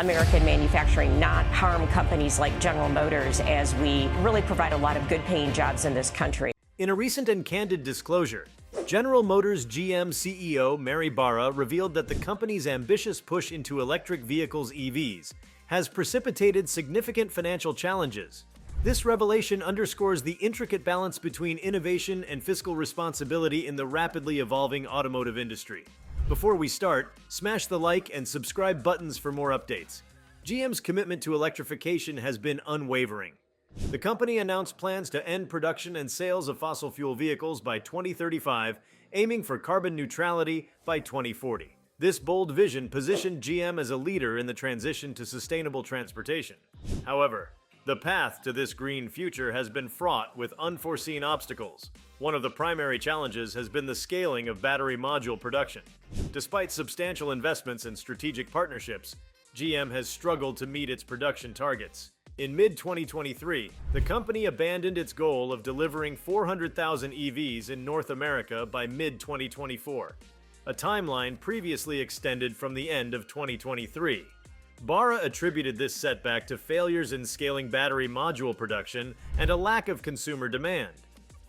American manufacturing, not harm companies like General Motors, as we really provide a lot of good-paying jobs in this country. In a recent and candid disclosure, General Motors GM CEO Mary Barra revealed that the company's ambitious push into electric vehicles EVs has precipitated significant financial challenges. This revelation underscores the intricate balance between innovation and fiscal responsibility in the rapidly evolving automotive industry. Before we start, smash the like and subscribe buttons for more updates. GM's commitment to electrification has been unwavering. The company announced plans to end production and sales of fossil fuel vehicles by 2035, aiming for carbon neutrality by 2040. This bold vision positioned GM as a leader in the transition to sustainable transportation. However, the path to this green future has been fraught with unforeseen obstacles. One of the primary challenges has been the scaling of battery module production. Despite substantial investments and strategic partnerships, GM has struggled to meet its production targets. In mid-2023, the company abandoned its goal of delivering 400,000 EVs in North America by mid-2024, a timeline previously extended from the end of 2023. Barra attributed this setback to failures in scaling battery module production and a lack of consumer demand.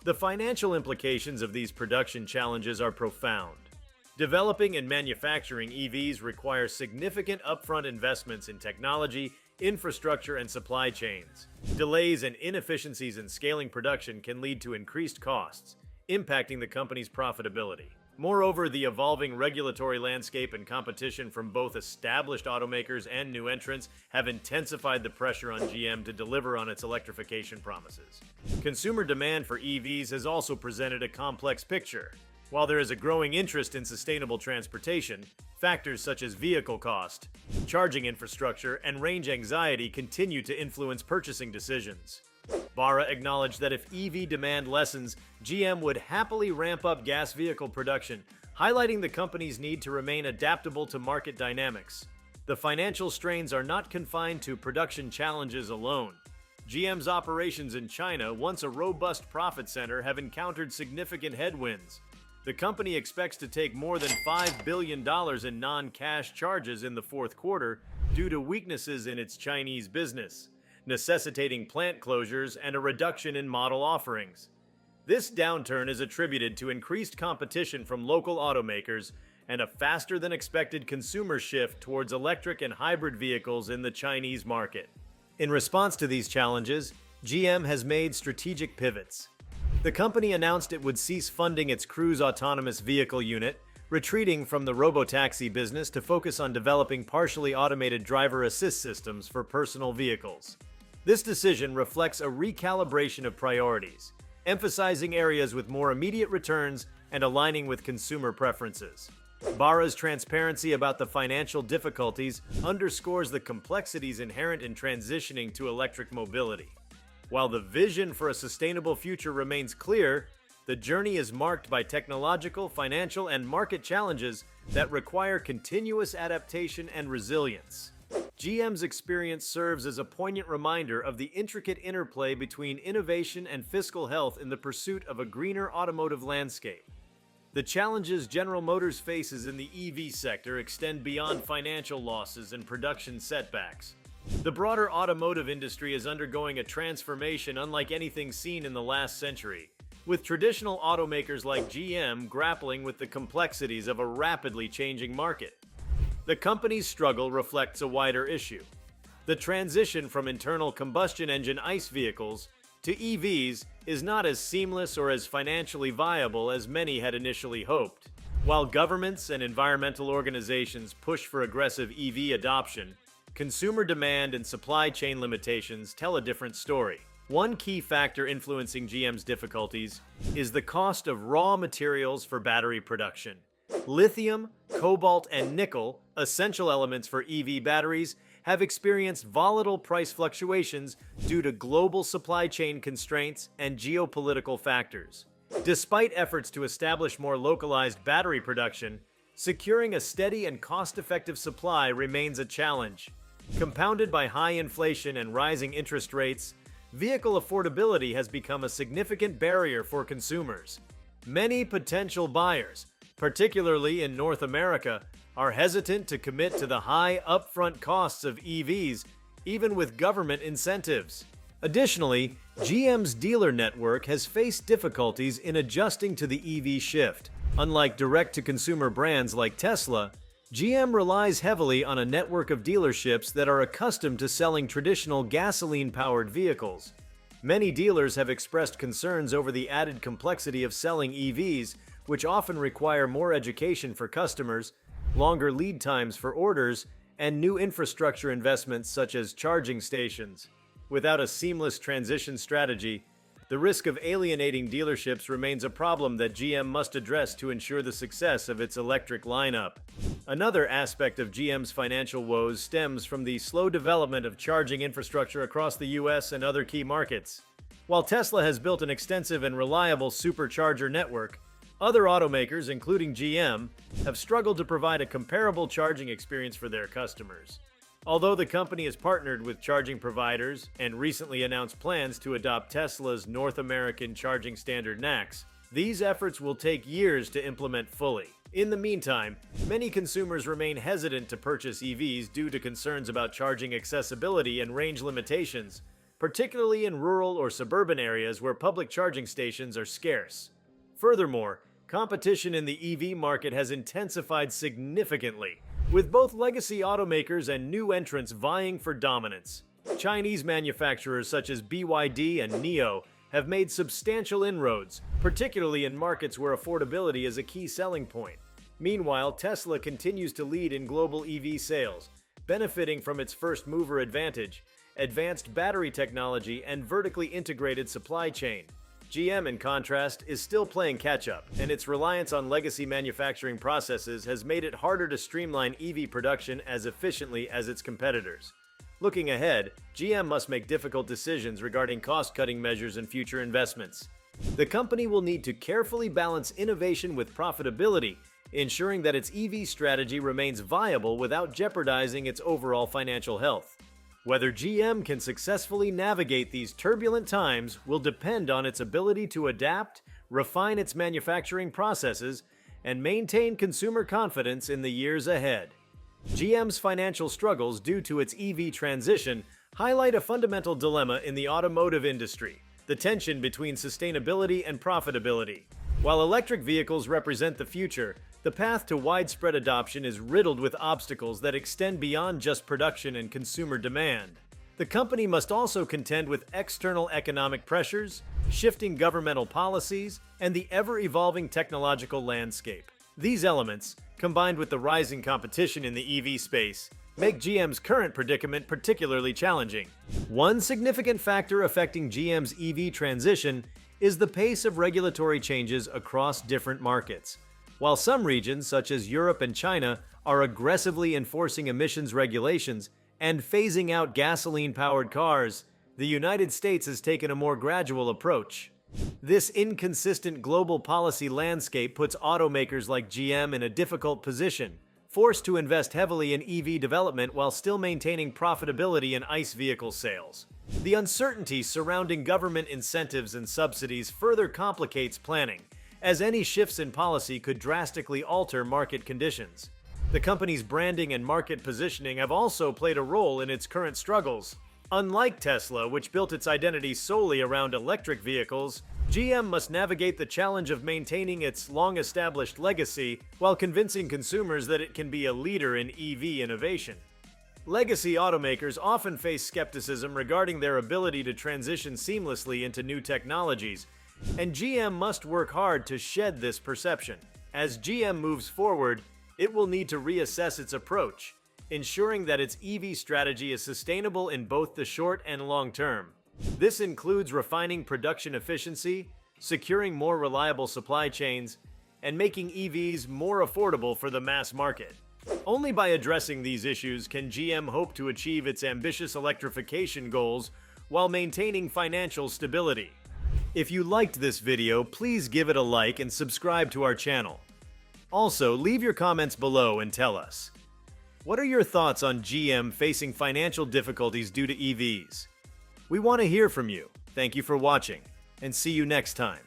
The financial implications of these production challenges are profound. Developing and manufacturing EVs require significant upfront investments in technology, infrastructure, and supply chains. Delays and inefficiencies in scaling production can lead to increased costs, impacting the company's profitability. Moreover, the evolving regulatory landscape and competition from both established automakers and new entrants have intensified the pressure on GM to deliver on its electrification promises. Consumer demand for EVs has also presented a complex picture. While there is a growing interest in sustainable transportation, factors such as vehicle cost, charging infrastructure, and range anxiety continue to influence purchasing decisions. Barra acknowledged that if EV demand lessens, GM would happily ramp up gas vehicle production, highlighting the company's need to remain adaptable to market dynamics. The financial strains are not confined to production challenges alone. GM's operations in China, once a robust profit center, have encountered significant headwinds. The company expects to take more than $5 billion in non-cash charges in the fourth quarter due to weaknesses in its Chinese business, necessitating plant closures and a reduction in model offerings. This downturn is attributed to increased competition from local automakers and a faster-than-expected consumer shift towards electric and hybrid vehicles in the Chinese market. In response to these challenges, GM has made strategic pivots. The company announced it would cease funding its Cruise autonomous vehicle unit, retreating from the robotaxi business to focus on developing partially automated driver assist systems for personal vehicles. This decision reflects a recalibration of priorities, emphasizing areas with more immediate returns and aligning with consumer preferences. Barra's transparency about the financial difficulties underscores the complexities inherent in transitioning to electric mobility. While the vision for a sustainable future remains clear, the journey is marked by technological, financial, and market challenges that require continuous adaptation and resilience. GM's experience serves as a poignant reminder of the intricate interplay between innovation and fiscal health in the pursuit of a greener automotive landscape. The challenges General Motors faces in the EV sector extend beyond financial losses and production setbacks. The broader automotive industry is undergoing a transformation unlike anything seen in the last century, with traditional automakers like GM grappling with the complexities of a rapidly changing market. The company's struggle reflects a wider issue. The transition from internal combustion engine ICE vehicles to EVs is not as seamless or as financially viable as many had initially hoped. While governments and environmental organizations push for aggressive EV adoption, consumer demand and supply chain limitations tell a different story. One key factor influencing GM's difficulties is the cost of raw materials for battery production. Lithium, cobalt, and nickel, essential elements for EV batteries, have experienced volatile price fluctuations due to global supply chain constraints and geopolitical factors. Despite efforts to establish more localized battery production, securing a steady and cost-effective supply remains a challenge. Compounded by high inflation and rising interest rates, vehicle affordability has become a significant barrier for consumers. Many potential buyers, particularly in North America, are hesitant to commit to the high upfront costs of EVs, even with government incentives. Additionally, GM's dealer network has faced difficulties in adjusting to the EV shift. Unlike direct-to-consumer brands like Tesla, GM relies heavily on a network of dealerships that are accustomed to selling traditional gasoline-powered vehicles. Many dealers have expressed concerns over the added complexity of selling EVs, which often require more education for customers, longer lead times for orders, and new infrastructure investments such as charging stations. Without a seamless transition strategy, the risk of alienating dealerships remains a problem that GM must address to ensure the success of its electric lineup. Another aspect of GM's financial woes stems from the slow development of charging infrastructure across the US and other key markets. While Tesla has built an extensive and reliable supercharger network, other automakers, including GM, have struggled to provide a comparable charging experience for their customers. Although the company has partnered with charging providers and recently announced plans to adopt Tesla's North American charging standard NACS, these efforts will take years to implement fully. In the meantime, many consumers remain hesitant to purchase EVs due to concerns about charging accessibility and range limitations, particularly in rural or suburban areas where public charging stations are scarce. Furthermore, competition in the EV market has intensified significantly, with both legacy automakers and new entrants vying for dominance. Chinese manufacturers such as BYD and NIO have made substantial inroads, particularly in markets where affordability is a key selling point. Meanwhile, Tesla continues to lead in global EV sales, benefiting from its first-mover advantage, advanced battery technology, and vertically integrated supply chain. GM, in contrast, is still playing catch-up, and its reliance on legacy manufacturing processes has made it harder to streamline EV production as efficiently as its competitors. Looking ahead, GM must make difficult decisions regarding cost-cutting measures and future investments. The company will need to carefully balance innovation with profitability, ensuring that its EV strategy remains viable without jeopardizing its overall financial health. Whether GM can successfully navigate these turbulent times will depend on its ability to adapt, refine its manufacturing processes, and maintain consumer confidence in the years ahead. GM's financial struggles due to its EV transition highlight a fundamental dilemma in the automotive industry: the tension between sustainability and profitability. While electric vehicles represent the future, the path to widespread adoption is riddled with obstacles that extend beyond just production and consumer demand. The company must also contend with external economic pressures, shifting governmental policies, and the ever-evolving technological landscape. These elements, combined with the rising competition in the EV space, make GM's current predicament particularly challenging. One significant factor affecting GM's EV transition is the pace of regulatory changes across different markets. While some regions, such as Europe and China, are aggressively enforcing emissions regulations and phasing out gasoline-powered cars, the United States has taken a more gradual approach. This inconsistent global policy landscape puts automakers like GM in a difficult position, forced to invest heavily in EV development while still maintaining profitability in ICE vehicle sales. The uncertainty surrounding government incentives and subsidies further complicates planning, as any shifts in policy could drastically alter market conditions. The company's branding and market positioning have also played a role in its current struggles. Unlike Tesla, which built its identity solely around electric vehicles, GM must navigate the challenge of maintaining its long-established legacy while convincing consumers that it can be a leader in EV innovation. Legacy automakers often face skepticism regarding their ability to transition seamlessly into new technologies, and GM must work hard to shed this perception. As GM moves forward, it will need to reassess its approach, ensuring that its EV strategy is sustainable in both the short and long term. This includes refining production efficiency, securing more reliable supply chains, and making EVs more affordable for the mass market. Only by addressing these issues can GM hope to achieve its ambitious electrification goals while maintaining financial stability. If you liked this video, please give it a like and subscribe to our channel. Also, leave your comments below and tell us, what are your thoughts on GM facing financial difficulties due to EVs? We want to hear from you. Thank you for watching, and see you next time.